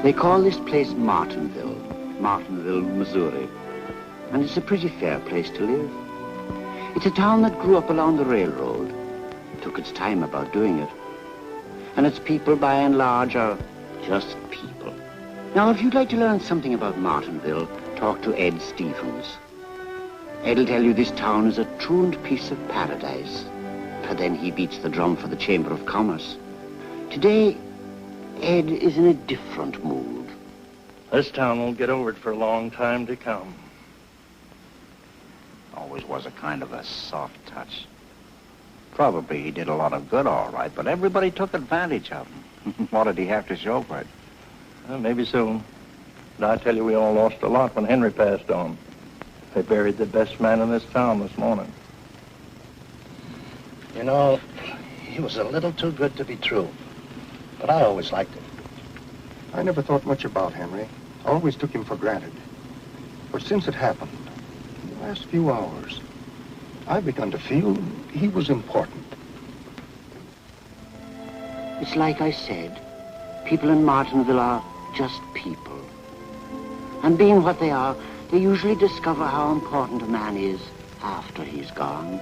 They call this place Martinville, Missouri. And it's a pretty fair place to live. It's a town that grew up along the railroad. It took its time about doing it. And its people, by and large, are just people. Now, if you'd like to learn something about Martinville, talk to Ed Stevens. Ed'll tell you this town is a truant piece of paradise. But then he beats the drum for the Chamber of Commerce. Today, Ed is in a different mood. This town won't get over it for a long time to come. Always was a kind of a soft touch. Probably he did a lot of good, all right, but everybody took advantage of him. What did he have to show for it? Maybe so. But I tell you, we all lost a lot when Henry passed on. They buried the best man in this town this morning. You know, he was a little too good to be true. But I always liked him. I never thought much about Henry. I always took him for granted. But since it happened, in the last few hours, I've begun to feel he was important. It's like I said, people in Martinville are just people. And being what they are, they usually discover how important a man is after he's gone.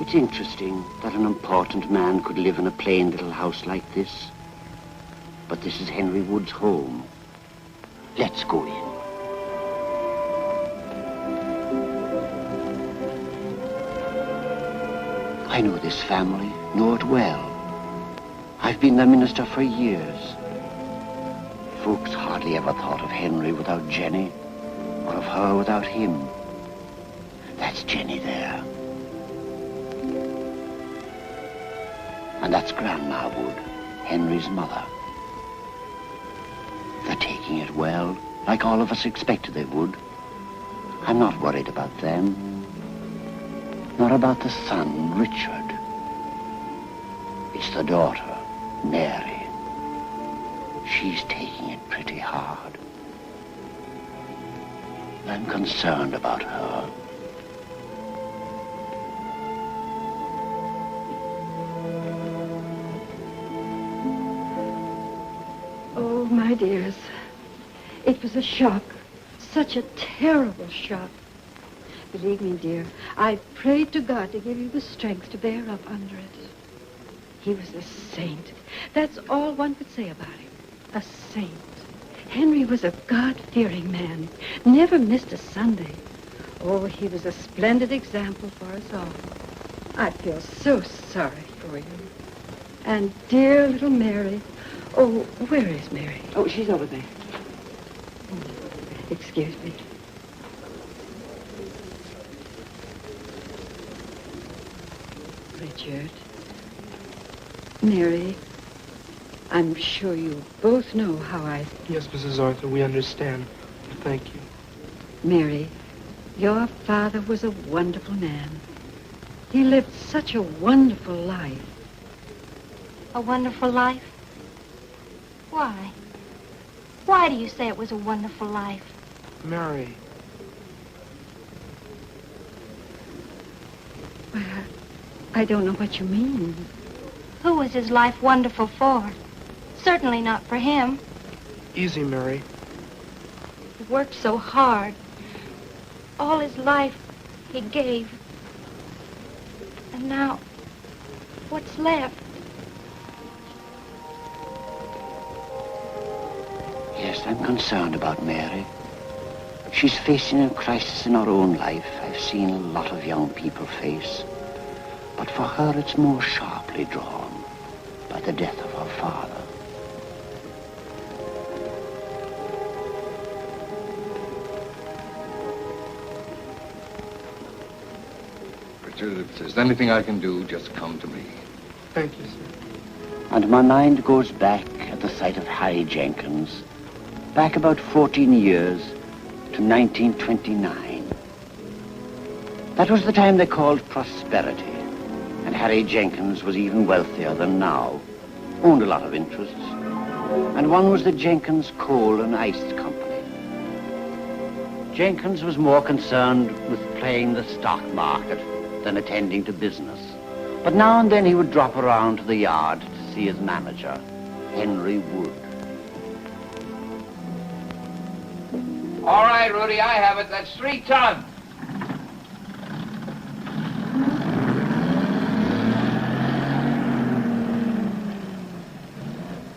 It's interesting that an important man could live in a plain little house like this. But this is Henry Wood's home. Let's go in. I know this family, know it well. I've been their minister for years. Folks hardly ever thought of Henry without Jenny, or of her without him. That's Jenny there. And that's Grandma Wood, Henry's mother. They're taking it well, like all of us expected they would. I'm not worried about them. Nor about the son, Richard. It's the daughter, Mary. She's taking it pretty hard. I'm concerned about her. Oh, my dears, it was a shock. Such a terrible shock. Believe me, dear, I prayed to God to give you the strength to bear up under it. He was a saint. That's all one could say about him. A saint. Henry was a God-fearing man. Never missed a Sunday. Oh, he was a splendid example for us all. I feel so sorry for you. And dear little Mary. Oh, where is Mary? Oh, she's over there. Excuse me. Richard, Mary, I'm sure you both know how I... Yes, Mrs. Arthur, we understand. Thank you. Mary, your father was a wonderful man. He lived such a wonderful life. A wonderful life? Why? Why do you say it was a wonderful life? Mary. Well, I don't know what you mean. Who was his life wonderful for? Certainly not for him. Easy, Mary. He worked so hard. All his life he gave. And now, what's left? Yes, I'm concerned about Mary. She's facing a crisis in her own life I've seen a lot of young people face. But for her, it's more sharply drawn by the death of her father. Richard, if there's anything I can do, just come to me. Thank you, sir. And my mind goes back at the sight of Harry Jenkins, back about 14 years to 1929. That was the time they called prosperity. And Harry Jenkins was even wealthier than now, owned a lot of interests. And one was the Jenkins Coal and Ice Company. Jenkins was more concerned with playing the stock market than attending to business. But now and then he would drop around to the yard to see his manager, Henry Wood. All right, Rudy, I have it. That's 3 tons.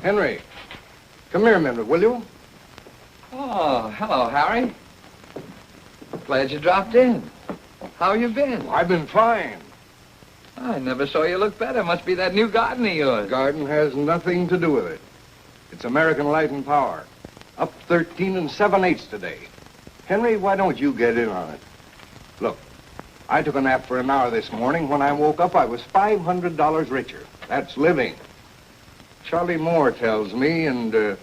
Henry, come here a minute, will you? Oh, hello, Harry. Glad you dropped in. How you been? I've been fine. I never saw you look better. Must be that new garden of yours. Garden has nothing to do with it. It's American Light and Power. Up 13 7/8 today. Henry, why don't you get in on it? Look, I took a nap for an hour this morning. When I woke up, I was $500 richer. That's living. Charlie Moore tells me, and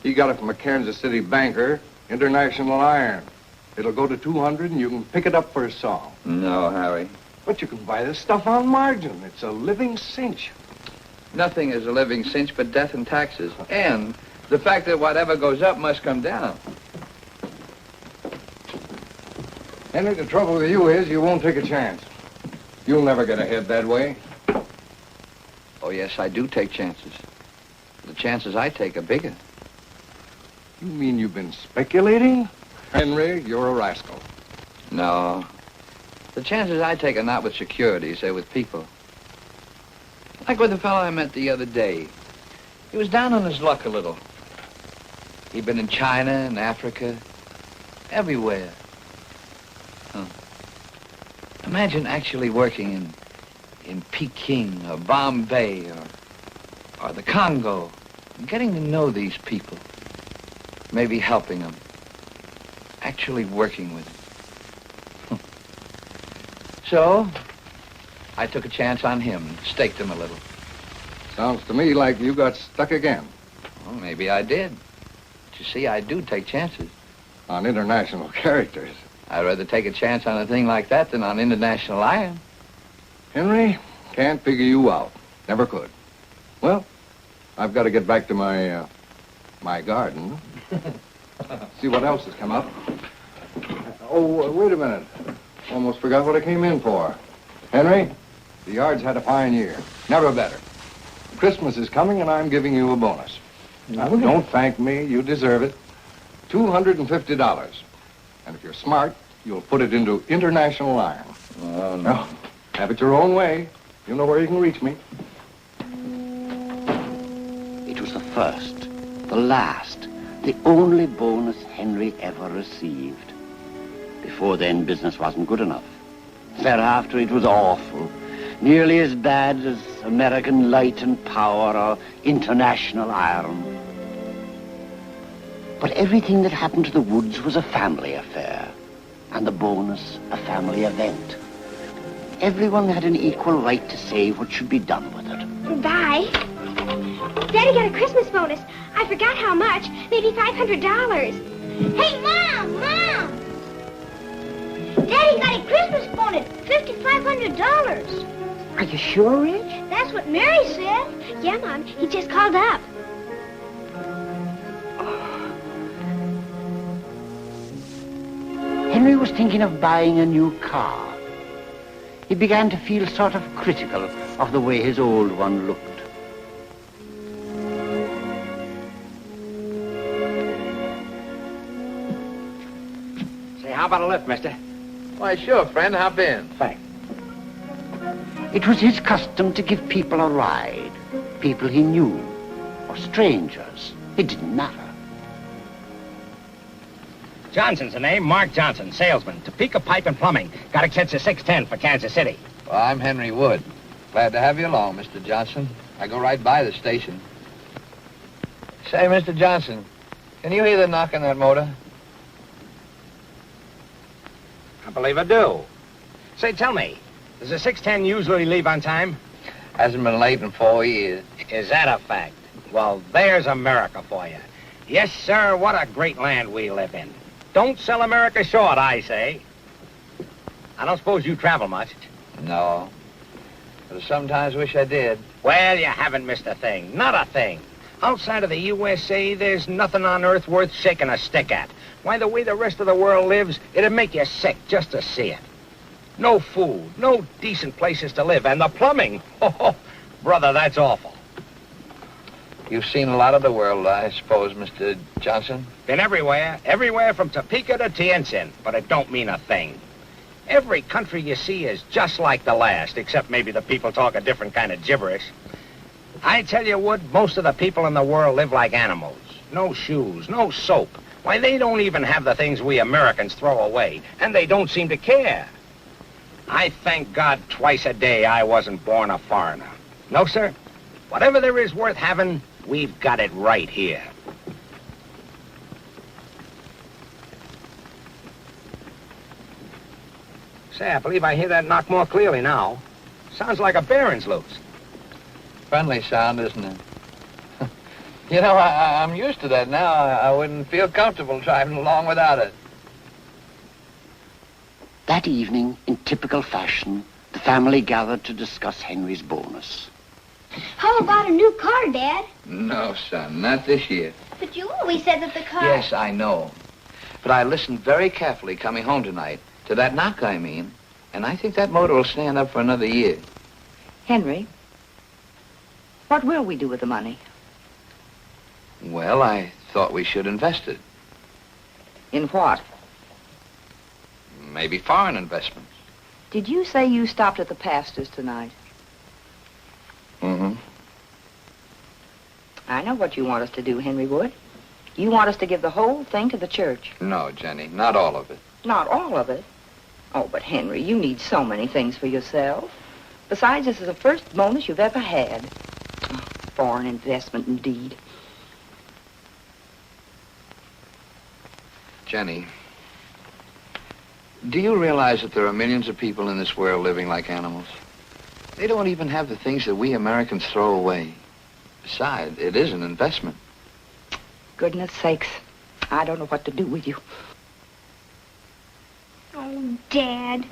he got it from a Kansas City banker, International Iron. It'll go to 200, and you can pick it up for a song. No, Harry. But you can buy this stuff on margin. It's a living cinch. Nothing is a living cinch but death and taxes. And the fact that whatever goes up must come down. Henry, the trouble with you is you won't take a chance. You'll never get ahead that way. Oh, yes, I do take chances. The chances I take are bigger. You mean you've been speculating? Henry, you're a rascal. No. The chances I take are not with securities, they're with people. Like with the fellow I met the other day. He was down on his luck a little. He'd been in China and Africa, everywhere. Huh. Imagine actually working in Peking or Bombay or the Congo, and getting to know these people, maybe helping them, actually working with them. So, I took a chance on him, staked him a little. Sounds to me like you got stuck again. Well, maybe I did. But you see, I do take chances. On international characters. I'd rather take a chance on a thing like that than on international iron. Henry, can't figure you out. Never could. Well, I've got to get back to my garden. See what else has come up. Oh, wait a minute. Almost forgot what I came in for. Henry, the yard's had a fine year. Never better. Christmas is coming, and I'm giving you a bonus. Now, don't thank me. You deserve it. $250. And if you're smart, you'll put it into international iron. Oh, no. Now, have it your own way. You know where you can reach me. It was the first, the last, the only bonus Henry ever received. Before then, business wasn't good enough. Thereafter, it was awful. Nearly as bad as American Light and Power or International Iron. But everything that happened to the Woods was a family affair, and the bonus a family event. Everyone had an equal right to say what should be done with it. Bye. Daddy got a Christmas bonus. I forgot how much. Maybe $500. Hey, Mom! Mom! Daddy got a Christmas bonus. $5,500. Are you sure, Rich? That's what Mary said. Yeah, Mom. He just called up. Henry was thinking of buying a new car. He began to feel sort of critical of the way his old one looked. Say, how about a lift, mister? Why, sure, friend. Hop in. Thanks. It was his custom to give people a ride. People he knew, or strangers. It didn't matter. Johnson's the name, Mark Johnson, salesman. Topeka Pipe and Plumbing. Got to catch the 610 for Kansas City. Well, I'm Henry Wood. Glad to have you along, Mr. Johnson. I go right by the station. Say, Mr. Johnson, can you hear the knock on that motor? I believe I do. Say, tell me, does the 610 usually leave on time? Hasn't been late in 4 years. Is that a fact? Well, there's America for you. Yes, sir, what a great land we live in. Don't sell America short, I say. I don't suppose you travel much. No. But I sometimes wish I did. Well, you haven't missed a thing. Not a thing. Outside of the USA, there's nothing on earth worth shaking a stick at. Why, the way the rest of the world lives, it'd make you sick just to see it. No food, no decent places to live, and the plumbing. Oh, brother, that's awful. You've seen a lot of the world, I suppose, Mr. Johnson? Been everywhere. Everywhere from Topeka to Tientsin. But it don't mean a thing. Every country you see is just like the last, except maybe the people talk a different kind of gibberish. I tell you, Wood, most of the people in the world live like animals. No shoes, no soap. Why, they don't even have the things we Americans throw away, and they don't seem to care. I thank God twice a day I wasn't born a foreigner. No, sir. Whatever there is worth having, we've got it right here. Say, I believe I hear that knock more clearly now. Sounds like a bearing's loose. Friendly sound, isn't it? You know, I'm used to that now. I wouldn't feel comfortable driving along without it. That evening, in typical fashion, the family gathered to discuss Henry's bonus. How about a new car, Dad? No, son, not this year. But you always said that the car... Yes, I know. But I listened very carefully coming home tonight. To that knock, I mean. And I think that motor will stand up for another year. Henry, what will we do with the money? Well, I thought we should invest it. In what? Maybe foreign investments. Did you say you stopped at the pastor's tonight? Mm-hmm. I know what you want us to do, Henry Wood. You want us to give the whole thing to the church. No, Jenny, not all of it. Not all of it? Oh, but Henry, you need so many things for yourself. Besides, this is the first bonus you've ever had. Oh, foreign investment, indeed. Jenny, do you realize that there are millions of people in this world living like animals? They don't even have the things that we Americans throw away. Besides, it is an investment. Goodness sakes, I don't know what to do with you. Oh, Dad.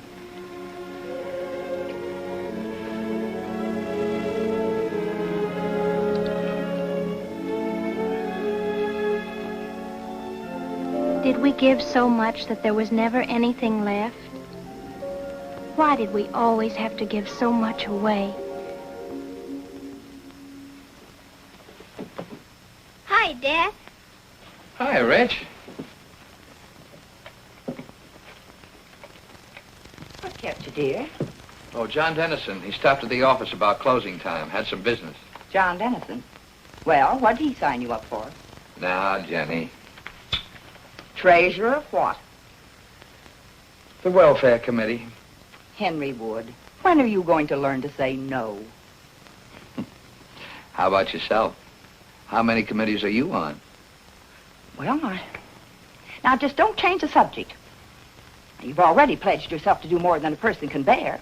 Did we give so much that there was never anything left? Why did we always have to give so much away? Hi, Dad. Hi, Rich. What kept you, dear? Oh, John Dennison. He stopped at the office about closing time. Had some business. John Dennison. Well, what did he sign you up for? Now, Jenny. Treasurer of what? The Welfare Committee. Henry Wood. When are you going to learn to say no? How about yourself? How many committees are you on? Well, now, just don't change the subject. You've already pledged yourself to do more than a person can bear.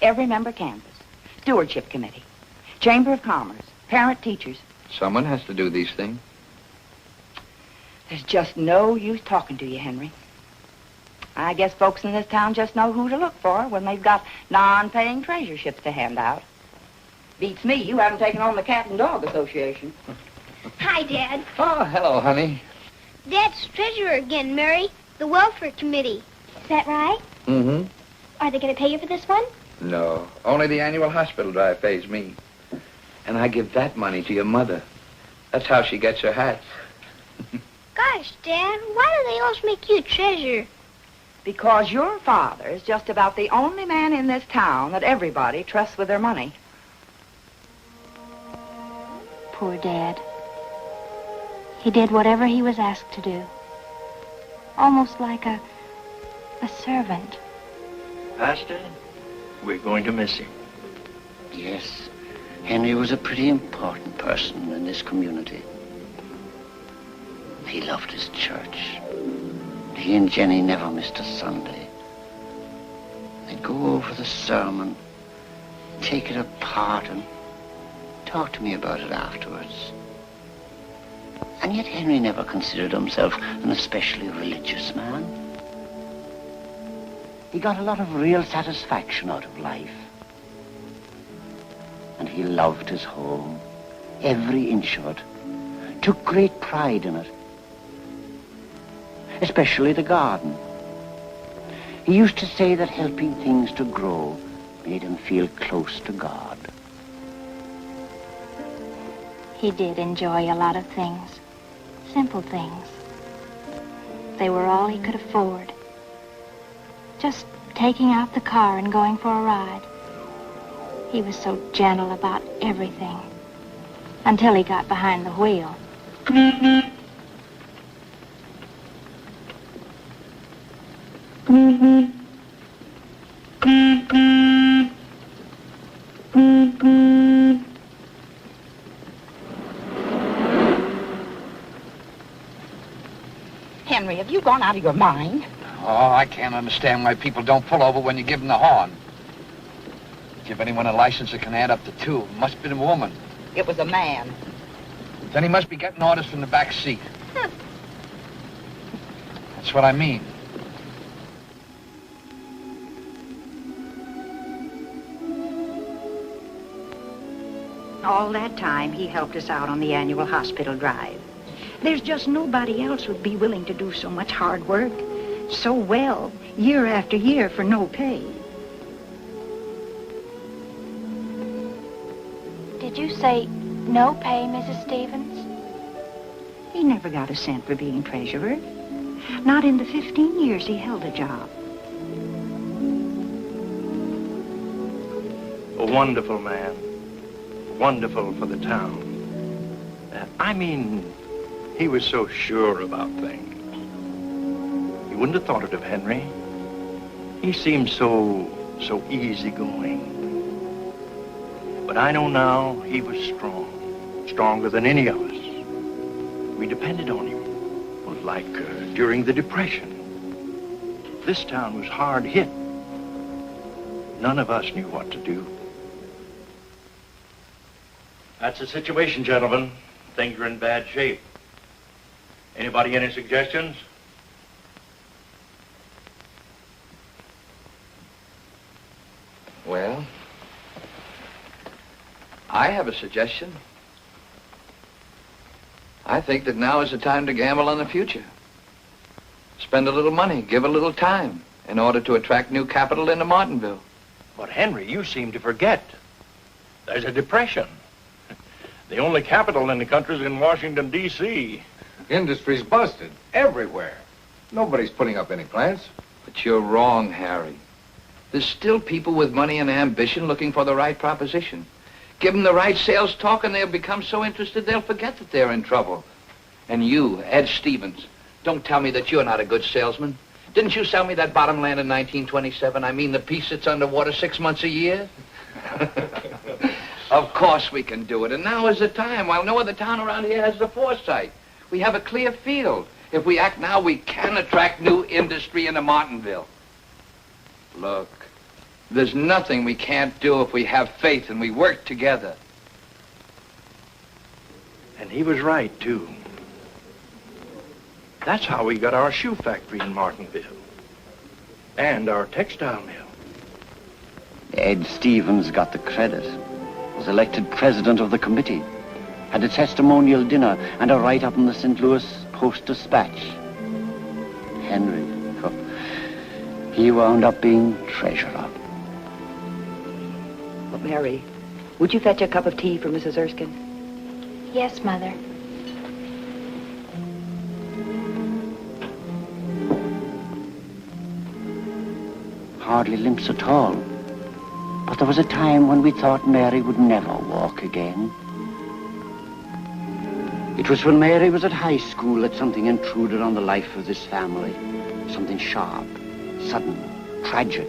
Every member canvass, Stewardship Committee, Chamber of Commerce, parent teachers. Someone has to do these things. There's just no use talking to you, Henry. I guess folks in this town just know who to look for when they've got non-paying treasureships to hand out. Beats me, you haven't taken on the Cat and Dog Association. Hi, Dad. Oh, hello, honey. Dad's treasurer again, Mary. The Welfare Committee. Is that right? Mm-hmm. Are they going to pay you for this one? No, only the annual hospital drive pays me. And I give that money to your mother. That's how she gets her hats. Gosh, Dad, why do they always make you treasurer? Because your father is just about the only man in this town that everybody trusts with their money. Poor Dad. He did whatever he was asked to do. Almost like a servant. Pastor, we're going to miss him. Yes, Henry was a pretty important person in this community. He loved his church. He and Jenny never missed a Sunday. They'd go over the sermon, take it apart, and talk to me about it afterwards. And yet Henry never considered himself an especially religious man. He got a lot of real satisfaction out of life. And he loved his home, every inch of it, took great pride in it. Especially the garden. He used to say that helping things to grow made him feel close to God. He did enjoy a lot of things. Simple things. They were all he could afford. Just taking out the car and going for a ride. He was so gentle about everything. Until he got behind the wheel. Henry, have you gone out of your mind? Oh, I can't understand why people don't pull over when you give them the horn. Give anyone a license that can add up to 2. Must have been a woman. It was a man. Then he must be getting orders from the back seat. That's what I mean. All that time, he helped us out on the annual hospital drive. There's just nobody else would be willing to do so much hard work, so well, year after year for no pay. Did you say no pay, Mrs. Stevens? He never got a cent for being treasurer. Not in the 15 years he held a job. A wonderful man. Wonderful for the town. I mean, he was so sure about things. You wouldn't have thought it of Henry. He seemed so easygoing. But I know now he was strong. Stronger than any of us. We depended on him. Well, like during the Depression. This town was hard hit. None of us knew what to do. That's the situation, gentlemen. Things are in bad shape. Anybody any suggestions? Well, I have a suggestion. I think that now is the time to gamble on the future. Spend a little money, give a little time, in order to attract new capital into Martinville. But, Henry, you seem to forget. There's a depression. The only capital in the country's in Washington, D.C. Industry's busted everywhere. Nobody's putting up any plants. But you're wrong, Harry. There's still people with money and ambition looking for the right proposition. Give them the right sales talk and they'll become so interested they'll forget that they're in trouble. And you, Ed Stevens, don't tell me that you're not a good salesman. Didn't you sell me that bottom land in 1927? I mean the piece that's underwater 6 months a year? Of course we can do it, and now is the time, while no other town around here has the foresight. We have a clear field. If we act now, we can attract new industry into Martinville. Look, there's nothing we can't do if we have faith and we work together. And he was right, too. That's how we got our shoe factory in Martinville. And our textile mill. Ed Stevens got the credit. Was elected president of the committee. Had a testimonial dinner and a write-up in the St. Louis Post-Dispatch. Henry, he wound up being treasurer. Well, Mary, would you fetch a cup of tea for Mrs. Erskine? Yes, Mother. Hardly limps at all. But there was a time when we thought Mary would never walk again. It was when Mary was at high school that something intruded on the life of this family. Something sharp, sudden, tragic.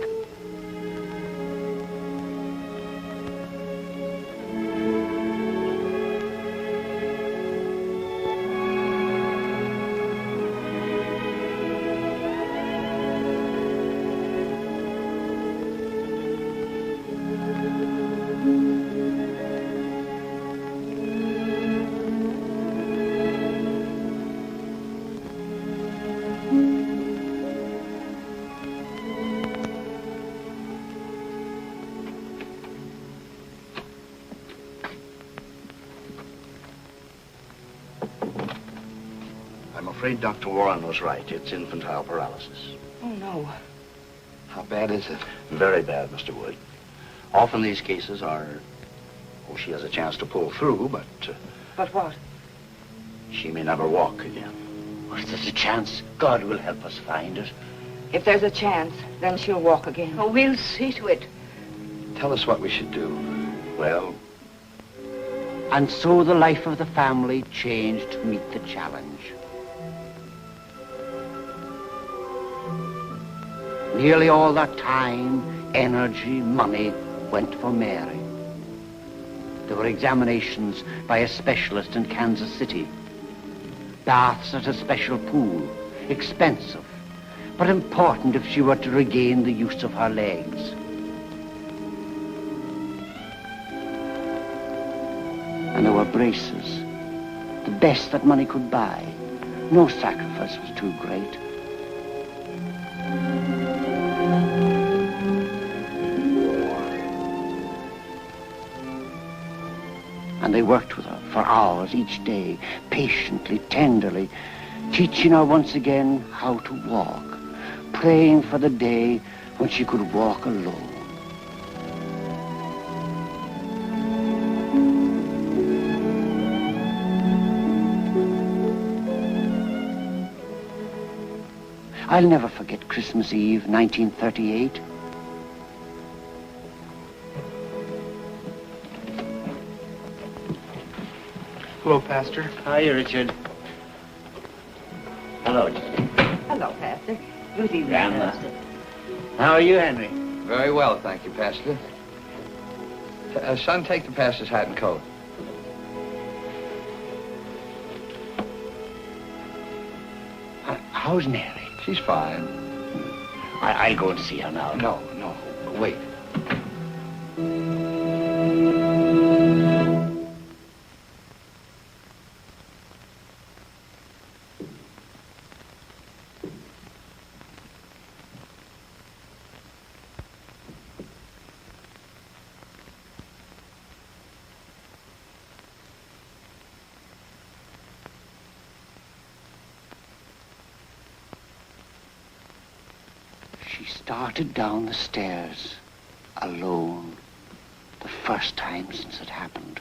I'm afraid Dr. Warren was right. It's infantile paralysis. Oh, no. How bad is it? Very bad, Mr. Wood. Often these cases are... Oh, she has a chance to pull through, but But what? She may never walk again. Or if there's a chance, God will help us find it. If there's a chance, then she'll walk again. Oh, we'll see to it. Tell us what we should do. Well, and so the life of the family changed to meet the challenge. Nearly all that time, energy, money went for Mary. There were examinations by a specialist in Kansas City. Baths at a special pool, expensive, but important if she were to regain the use of her legs. And there were braces, the best that money could buy. No sacrifice was too great. And they worked with her for hours each day, patiently, tenderly, teaching her once again how to walk, praying for the day when she could walk alone. I'll never forget Christmas Eve, 1938. Hello, Pastor. Hi, Richard. Hello, Richard. Hello, Pastor. Good evening, Grandma. Pastor. How are you, Henry? Very well, thank you, Pastor. Son, take the pastor's hat and coat. How's Mary? She's fine. I'll go and see her now. No, wait. She started down the stairs, alone, the first time since it happened.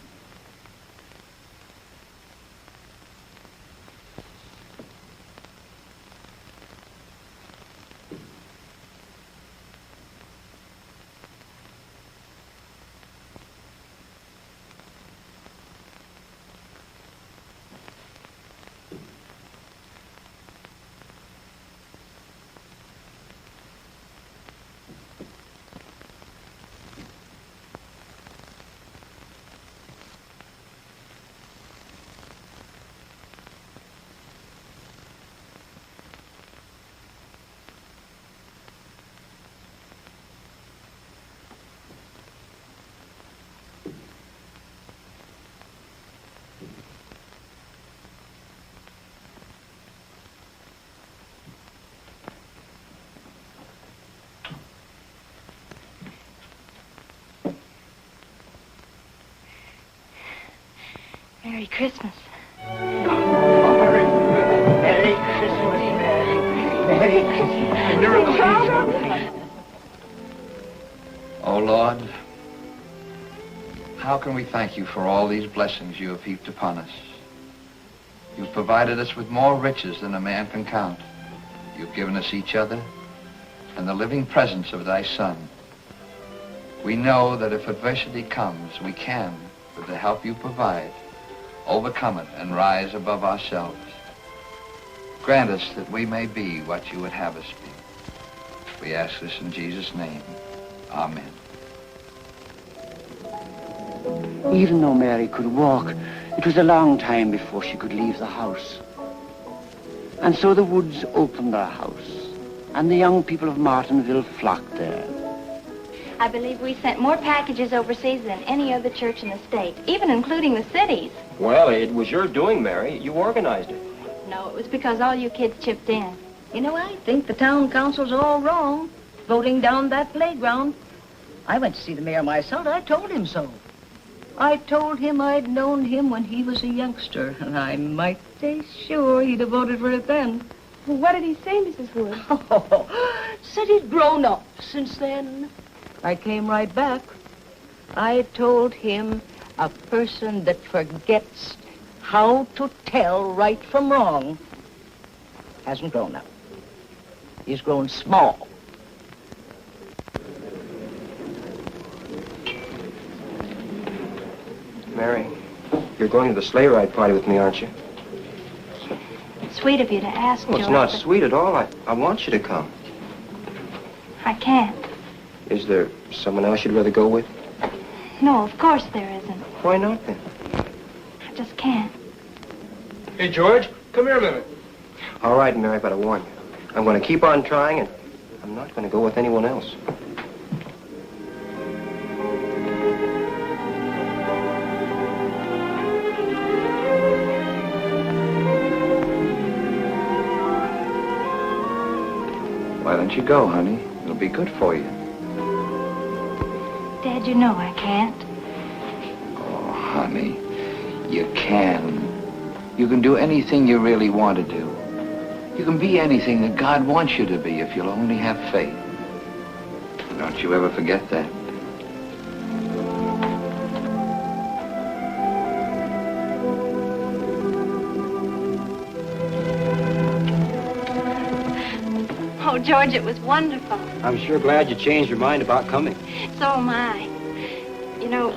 Merry Christmas. Merry Christmas, Mary. Merry Christmas. Oh, Lord, how can we thank you for all these blessings you have heaped upon us? You've provided us with more riches than a man can count. You've given us each other and the living presence of thy Son. We know that if adversity comes, we can, with the help you provide, overcome it and rise above ourselves. Grant us that we may be what you would have us be. We ask this in Jesus' name. Amen. Even though Mary could walk, it was a long time before she could leave the house. And so the Woods opened their house, and the young people of Martinville flocked there. I believe we sent more packages overseas than any other church in the state, even including the cities. Well, it was your doing, Mary. You organized it. No, it was because all you kids chipped in. You know, I think the town council's all wrong, voting down that playground. I went to see the mayor myself. I told him so. I told him I'd known him when he was a youngster, and I might say sure he'd have voted for it then. Well, what did he say, Mrs. Wood? Oh, said he'd grown up since then. I came right back. I told him a person that forgets how to tell right from wrong, hasn't grown up. He's grown small. Mary, you're going to the sleigh ride party with me, aren't you? Sweet of you to ask, Well, it's George, not but sweet at all. I want you to come. I can't. Is there someone else you'd rather go with? No, of course there isn't. Why not, then? I just can't. Hey, George, come here a minute. All right, Mary, but I warn you. I'm going to keep on trying, and I'm not going to go with anyone else. Why don't you go, honey? It'll be good for you. Dad, you know I can't. Oh, honey, you can. You can do anything you really want to do. You can be anything that God wants you to be if you'll only have faith. Don't you ever forget that. Oh, George, it was wonderful. I'm sure glad you changed your mind about coming. So am I. You know,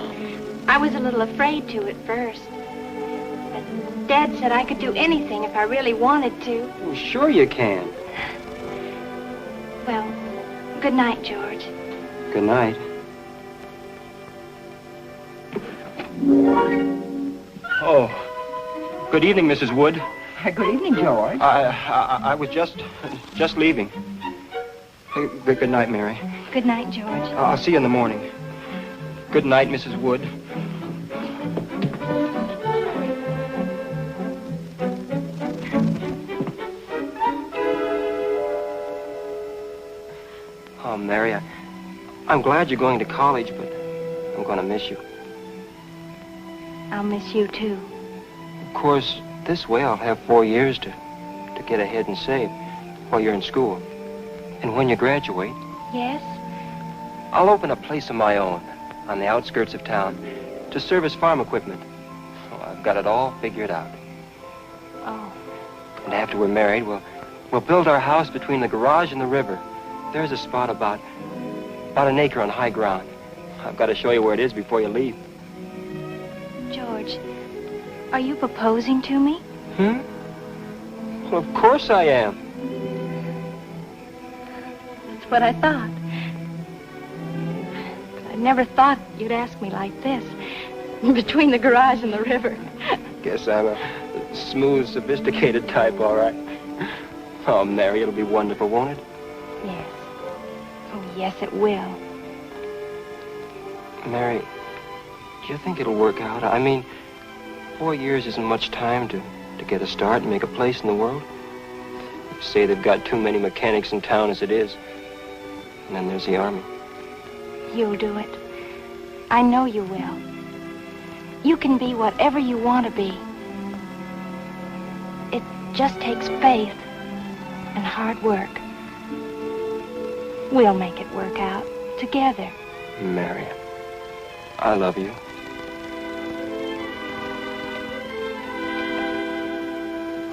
I was a little afraid to at first. But Dad said I could do anything if I really wanted to. Well, sure you can. Well, good night, George. Good night. Oh, good evening, Mrs. Wood. Good evening, George. I was just leaving. Hey, good night, Mary. Good night, George. I'll see you in the morning. Good night, Mrs. Wood. Oh, Mary, I'm glad you're going to college, but I'm going to miss you. I'll miss you, too. Of course, this way I'll have 4 years to get ahead and save while you're in school. And when you graduate, Yes? I'll open a place of my own on the outskirts of town to service farm equipment. Oh, I've got it all figured out. Oh. And after we're married, we'll build our house between the garage and the river. There's a spot about an acre on high ground. I've got to show you where it is before you leave. George, are you proposing to me? Well, of course I am. That's what I thought. I never thought you'd ask me like this. Between the garage and the river. Guess I'm a smooth, sophisticated type, all right. Oh, Mary, it'll be wonderful, won't it? Yes. Oh, yes, it will. Mary, do you think it'll work out? I mean, 4 years isn't much time to get a start and make a place in the world. They say they've got too many mechanics in town as it is. And then there's the Army. You'll do it. I know you will. You can be whatever you want to be. It just takes faith and hard work. We'll make it work out together. Mary, I love you.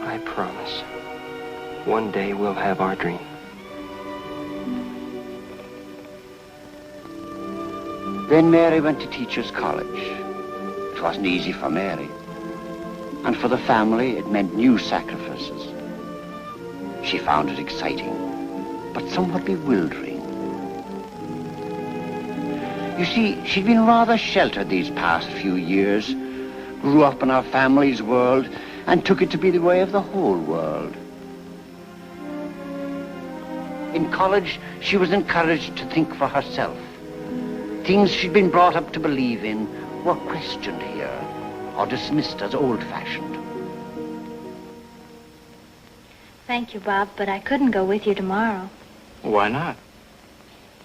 I promise. One day we'll have our dream. Then Mary went to Teachers' College. It wasn't easy for Mary. And for the family, it meant new sacrifices. She found it exciting, but somewhat bewildering. You see, she'd been rather sheltered these past few years, grew up in our family's world, and took it to be the way of the whole world. In college, she was encouraged to think for herself. Things she'd been brought up to believe in were questioned here, or dismissed as old-fashioned. Thank you, Bob, but I couldn't go with you tomorrow. Why not?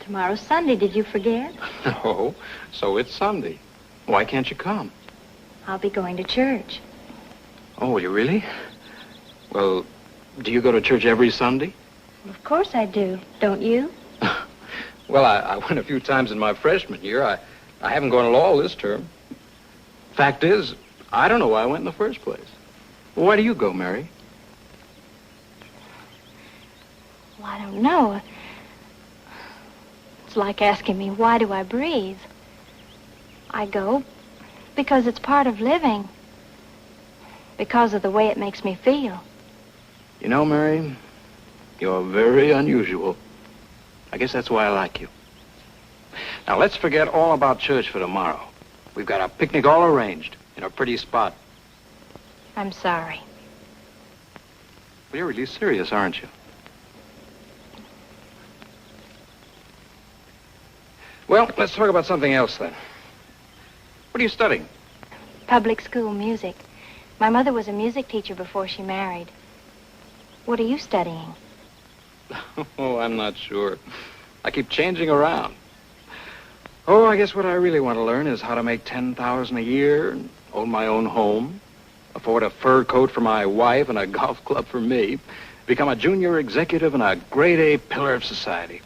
Tomorrow's Sunday, did you forget? No, so it's Sunday. Why can't you come? I'll be going to church. Oh, you really? Well, do you go to church every Sunday? Of course I do. Don't you? Well, I went a few times in my freshman year. I haven't gone at all this term. Fact is, I don't know why I went in the first place. Well, why do you go, Mary? Well, I don't know. It's like asking me, why do I breathe? I go because it's part of living. Because of the way it makes me feel. You know, Mary, you're very unusual. I guess that's why I like you. Now, let's forget all about church for tomorrow. We've got our picnic all arranged in a pretty spot. I'm sorry. Well, you're really serious, aren't you? Well, let's talk about something else then. What are you studying? Public school music. My mother was a music teacher before she married. What are you studying? Oh, I'm not sure. I keep changing around. Oh, I guess what I really want to learn is how to make $10,000 a year, own my own home, afford a fur coat for my wife and a golf club for me, become a junior executive and a grade A pillar of society.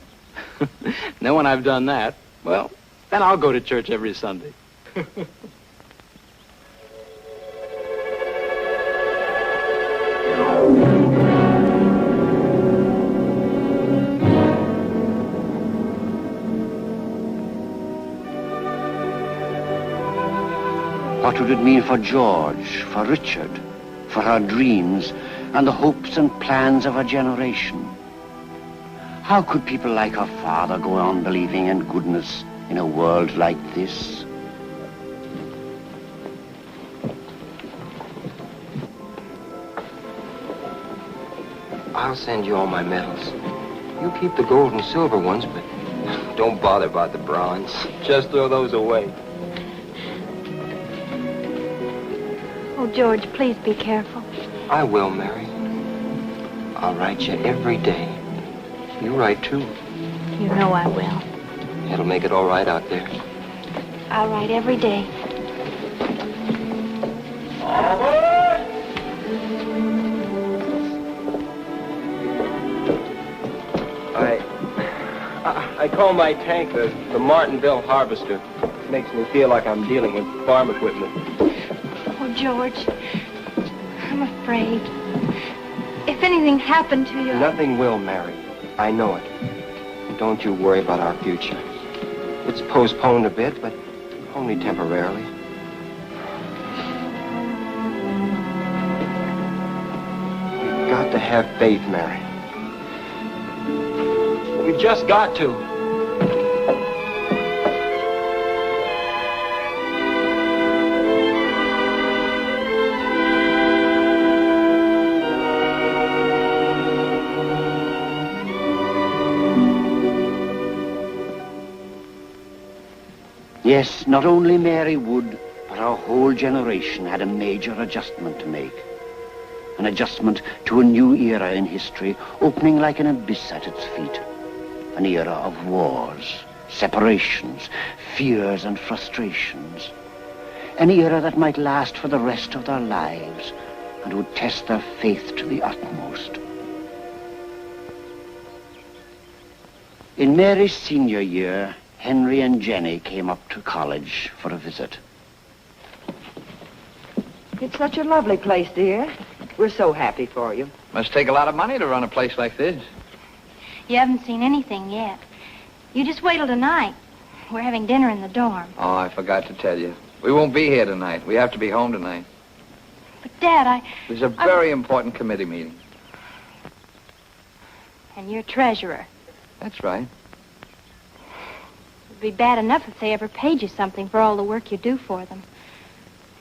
Then when I've done that, well, then I'll go to church every Sunday. What would it mean for George, for Richard, for our dreams, and the hopes and plans of our generation? How could people like our father go on believing in goodness in a world like this? I'll send you all my medals. You keep the gold and silver ones, but don't bother about the bronze. Just throw those away. Oh, George, please be careful. I will, Mary. I'll write you every day. You write, too. You know I will. It'll make it all right out there. I'll write every day. I call my tank the Martinville Harvester. It makes me feel like I'm dealing with farm equipment. Oh, George, I'm afraid. If anything happened to you... Nothing will, Mary. I know it. Don't you worry about our future. It's postponed a bit, but only temporarily. We've got to have faith, Mary. We've just got to. Yes, not only Mary Wood, but our whole generation had a major adjustment to make. An adjustment to a new era in history, opening like an abyss at its feet. An era of wars, separations, fears and frustrations. An era that might last for the rest of their lives and would test their faith to the utmost. In Mary's senior year, Henry and Jenny came up to college for a visit. It's such a lovely place, dear. We're so happy for you. Must take a lot of money to run a place like this. You haven't seen anything yet. You just wait till tonight. We're having dinner in the dorm. Oh, I forgot to tell you. We won't be here tonight. We have to be home tonight. But, Dad, There's a very important committee meeting. And you're treasurer. That's right. It'd be bad enough if they ever paid you something for all the work you do for them.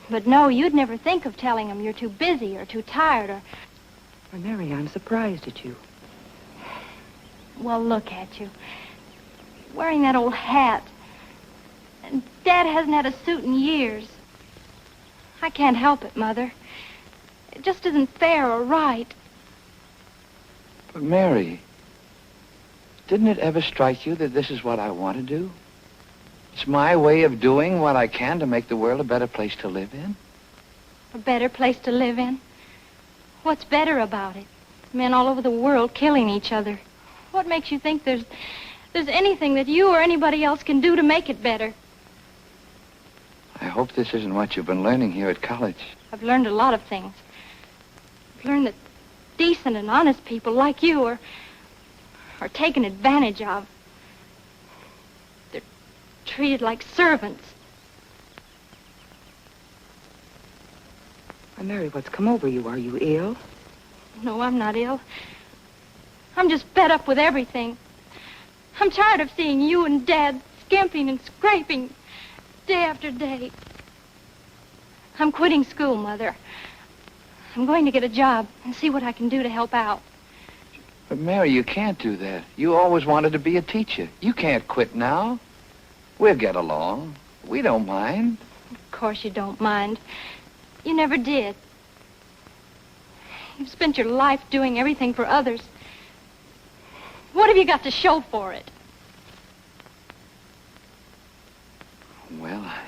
But no, you'd never think of telling them you're too busy or too tired or... Well, Mary, I'm surprised at you. Well, look at you. Wearing that old hat. And Dad hasn't had a suit in years. I can't help it, Mother. It just isn't fair or right. But, Mary, didn't it ever strike you that this is what I want to do? It's my way of doing what I can to make the world a better place to live in. A better place to live in? What's better about it? Men all over the world killing each other. What makes you think there's anything that you or anybody else can do to make it better? I hope this isn't what you've been learning here at college. I've learned a lot of things. I've learned that decent and honest people like you are taken advantage of. They're treated like servants. Why, Mary, what's come over you? Are you ill? No, I'm not ill. I'm just fed up with everything. I'm tired of seeing you and Dad skimping and scraping day after day. I'm quitting school, Mother. I'm going to get a job and see what I can do to help out. But, Mary, you can't do that. You always wanted to be a teacher. You can't quit now. We'll get along. We don't mind. Of course you don't mind. You never did. You've spent your life doing everything for others. What have you got to show for it? Well, I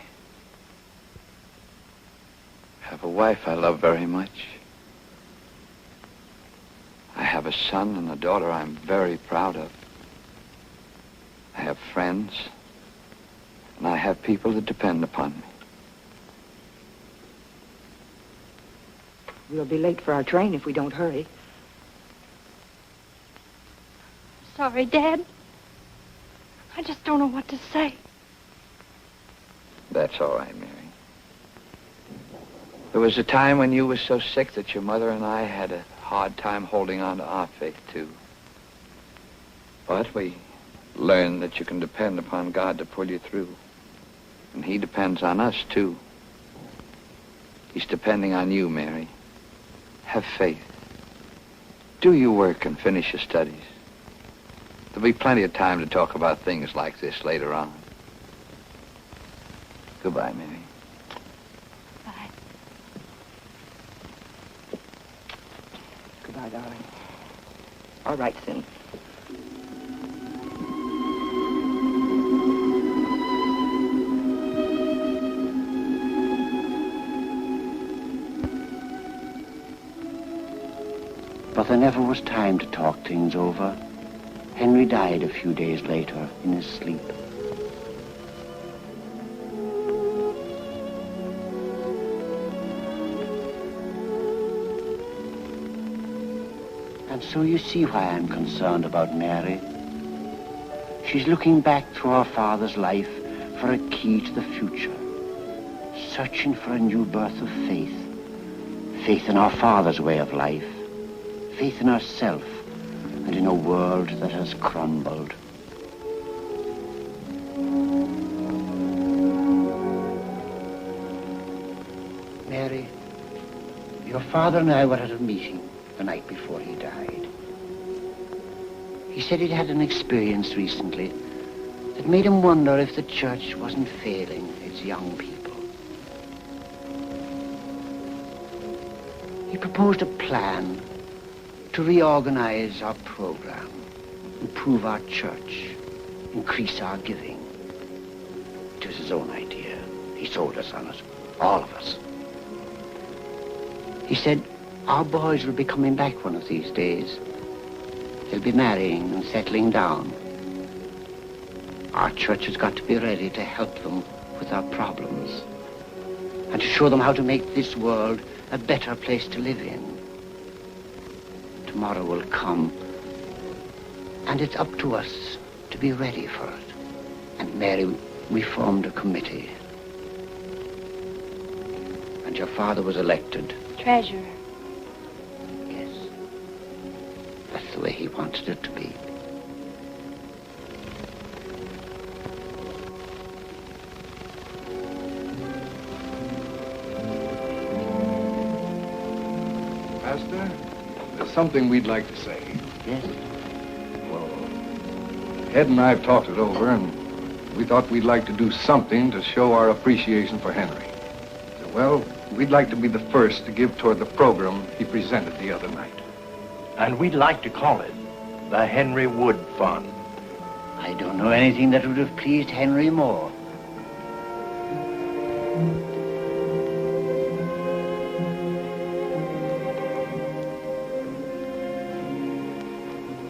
have a wife I love very much. I have a son and a daughter I'm very proud of. I have friends, and I have people that depend upon me. We'll be late for our train if we don't hurry. Sorry, Dad. I just don't know what to say. That's all right, Mary. There was a time when you were so sick that your mother and I had a hard time holding on to our faith, too. But we learned that you can depend upon God to pull you through. And he depends on us, too. He's depending on you, Mary. Have faith. Do your work and finish your studies. There'll be plenty of time to talk about things like this later on. Goodbye, Mary. Bye. Goodbye, darling. All right, Sin. But there never was time to talk things over. Henry died a few days later in his sleep. And so you see why I'm concerned about Mary. She's looking back through her father's life for a key to the future, searching for a new birth of faith. Faith in our father's way of life, faith in herself, and in a world that has crumbled. Mary, your father and I were at a meeting the night before he died. He said he'd had an experience recently that made him wonder if the church wasn't failing its young people. He proposed a plan to reorganize our program, improve our church, increase our giving. It was his own idea. He sold us on it, all of us. He said, our boys will be coming back one of these days. They'll be marrying and settling down. Our church has got to be ready to help them with our problems and to show them how to make this world a better place to live in. Tomorrow will come, and it's up to us to be ready for it. And Mary, we formed a committee. And your father was elected. Treasurer. Yes. That's the way he wanted it to be. Pastor, there's something we'd like to say. Yes? Well, Ed and I have talked it over, and we thought we'd like to do something to show our appreciation for Henry. So, well, we'd like to be the first to give toward the program he presented the other night. And we'd like to call it the Henry Wood Fund. I don't know anything that would have pleased Henry more.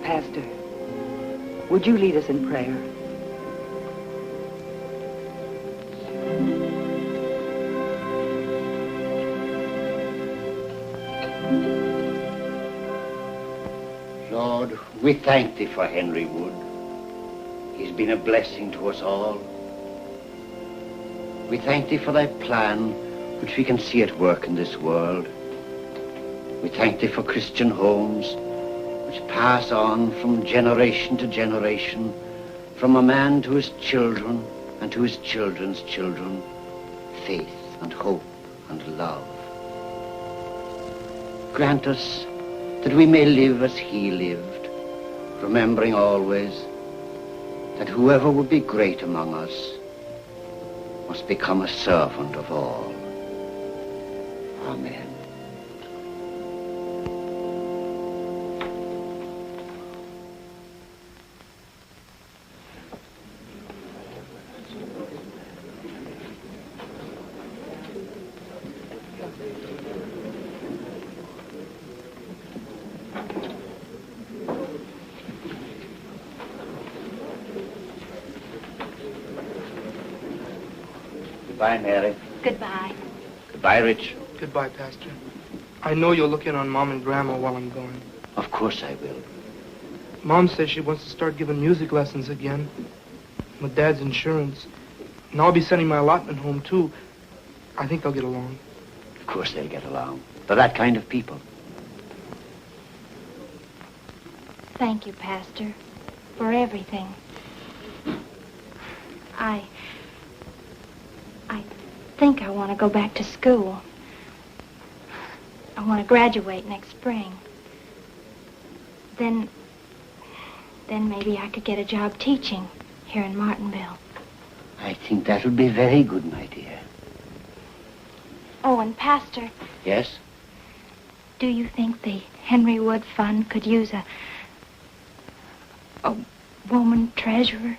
Pastor, would you lead us in prayer? Lord, we thank thee for Henry Wood. He's been a blessing to us all. We thank thee for thy plan, which we can see at work in this world. We thank thee for Christian homes, which pass on from generation to generation, from a man to his children and to his children's children, faith and hope and love. Grant us that we may live as he lived, remembering always that whoever would be great among us must become a servant of all. Amen. Goodbye, Mary. Goodbye. Goodbye, Rich. Goodbye, Pastor. I know you'll look in on Mom and Grandma while I'm gone. Of course I will. Mom says she wants to start giving music lessons again with Dad's insurance. And I'll be sending my allotment home, too. I think they'll get along. Of course they'll get along. They're that kind of people. Thank you, Pastor, for everything. I think I want to go back to school. I want to graduate next spring. Then maybe I could get a job teaching here in Martinville. I think that would be very good, my dear. Oh, and Pastor. Yes? Do you think the Henry Wood Fund could use a woman treasurer?